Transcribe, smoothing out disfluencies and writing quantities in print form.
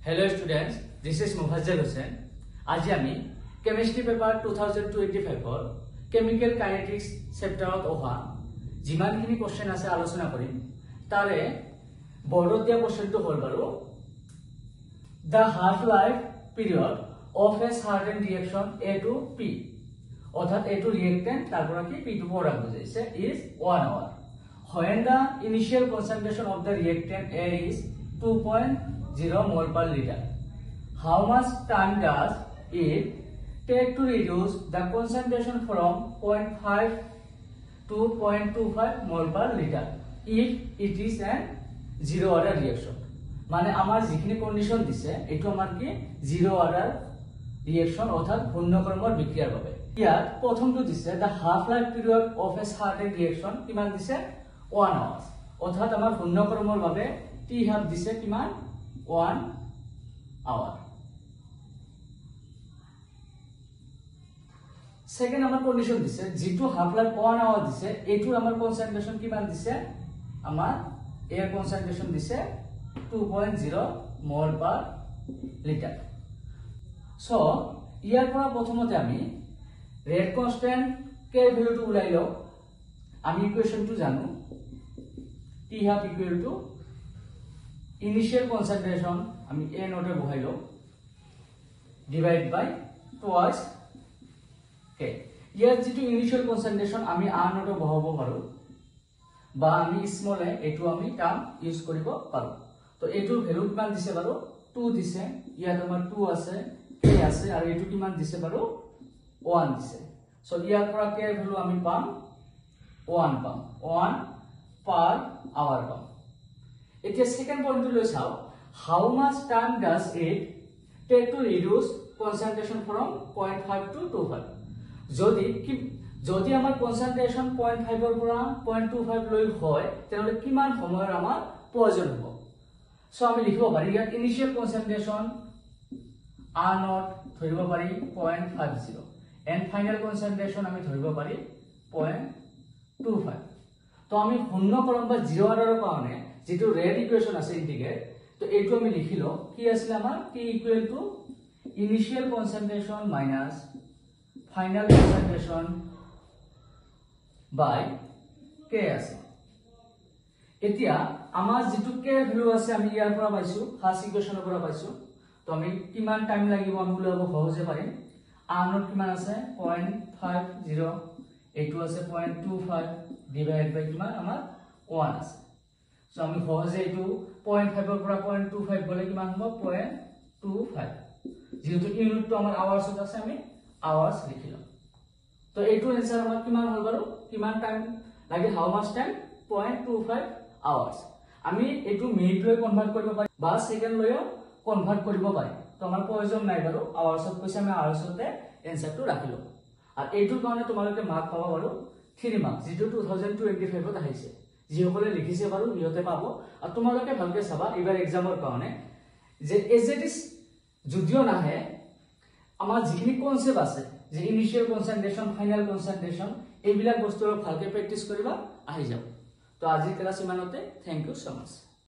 Hello students, this is Mufazzal Hussain. আজি আমি কেমিস্ট্ৰি paper 2025 chemical kinetics চ্যাপ্টাৰত অহা যিমানখিনি কোশ্চেন আছে আলোচনা কৰিম তাৰে বৰ্ডত দিয়া কোশ্চেনটো হ'ল বাৰু the half life period of a certain reaction A to P অৰ্থাৎ A to reactant তাৰপৰা কি P to product বুজাইছে is 1 hour when the initial concentration of the reactant A is 2.0 mole per liter. How much time does it take to reduce the concentration from 0.5 to 0.25 mole per liter if it is an zero order reaction? মানে আমার যিখিনি condition দিছে এটো আমার কি zero order reaction অর্থাৎ পূর্ণক্রমর বিক্রিয়ার বাবে ইয়াত প্রথমটো দিছে the half life period of a certain reaction কিমান দিছে 1 hours অর্থাৎ আমার পূর্ণক্রমর বাবে টি হাফ দিছে কিমান 1 hour. Second আমার কন্ডিশন দিছে যেটো হাফ লাইফ 1 hour দিছে এটোর আমার কনসেন্ট্রেশন কিমান দিছে আমার এয়ার কনসেন্ট্রেশন দিছে 2.0 মোল পার লিটার সো ইয়ার পৰা প্ৰথমতে আমি রেট কনস্ট্যান্ট কে ভ্যালুটো উলাইলো আমি ইকুয়েশনটো জানো T half equal to initial concentration আমি a নোটে বহাইলো ডিভাইড বাই টুয়াইস k ইয়ার যেটো ইনিশিয়াল কনসেন্ট্রেশন আমি r নোটে বহাব পাৰো বা আমি স্মল এ এটো আমি টাৰ্ম ইউজ কৰিব পাৰো তো এটোৰ ভ্যালু কিমান দিছে বাৰু 2 দিছে ইয়াত আমাৰ 2 আছে k আছে আৰু এটো কিমান দিছে বাৰু 1 দিছে সো ইয়াৰ পৰা k এর ভ্যালু আমি পাম 1 পাম 1 পার আওয়ার পাম এতিয়া সেকেন্ড পয়েন্টটো লৈ চাও how much time does it take to reduce concentration from 0.5 to 2.5 যদি আমাৰ কনসেন্ট্ৰেশন 0.5 এৰ পৰা 0.25 লৈ হয় তেনলে কিমান সময়ৰ আমাৰ প্ৰয়োজন হ'ব সো আমি লিখিব পাৰি ইয়াত ইনিশিয়াল কনসেন্ট্ৰেশন r নট ধৰিব পাৰি 0.50 এন্ড ফাইনাল কনসেন্ট্ৰেশন আমি ধৰিব পাৰি 0.25 তো আমি পূর্ণক্রম বা জিরো অর্ডারের কারণে যেটো রেট ইকুয়েশন আছে ইন্টিগ্রেট তো এইটো আমি লিখিলো কি আছিল আমাৰ t equal to initial concentration minus final concentration by k আছে এতিয়া আমাৰ যেটো k ভ্যালু আছে আমি ইয়াৰ পৰা পাইছো ফাৰ্স্ট ইকুয়েশনৰ পৰা পাইছো তো আমি কিমান টাইম লাগিব আমি উলাব সহজে পাৰিম r নট কিমান আছে 0.50 এইটো আছে 0.25 ডিভাইড বাই কিমান আমাৰ 1 আছে সো আমি সহজে এইটো 0.5 এৰ পৰা 0.25 গলে কিমান হ'ব 0.25 যেহেতু ইউনিটটো আমাৰ আৱাৰ্ছত আছে আমি আৱাৰ্স লিখিলো তো এইটো आंसर আমাৰ কিমান হ'ল বাৰু কিমান টাইম লাগে হাউ মাচ টাইম 0.25 আৱাৰ্স আমি এইটো মিনিট লৈ কনভাৰ্ট কৰিব পাৰি বা সেকেন্ড লৈও কনভাৰ্ট কৰিব পাৰি তো আমাৰ প্ৰয়োজন নাই বাৰু আৱাৰ্সত কৈছে আমি আৱাৰ্সতে आंसरটো ৰাখিলো আৰ এইটোৰ কাৰণে তোমালোকে মাৰ্ক পাবা বাৰু 3 মাৰ্ক যেটো 2025 ত আহিছে যিসকলে লিখিছে বাৰু ইহতে পাব আৰু তোমালোকে ভালকে চাবা এবাৰ এক্সামৰ কাৰণে যে এজেটিস যদিও নাহে আমাৰ যিখিনি কনসেপ্ট আছে যে ইনিশিয়াল কনসেন্ট্ৰেশন ফাইনাল কনসেন্ট্ৰেশন এইবিলাক বস্তুৰ ভালকে প্ৰেক্টিস কৰিবা আহি যাব তো আজি ক্লাস ইমানতে থ্যাংক ইউ সো মাচ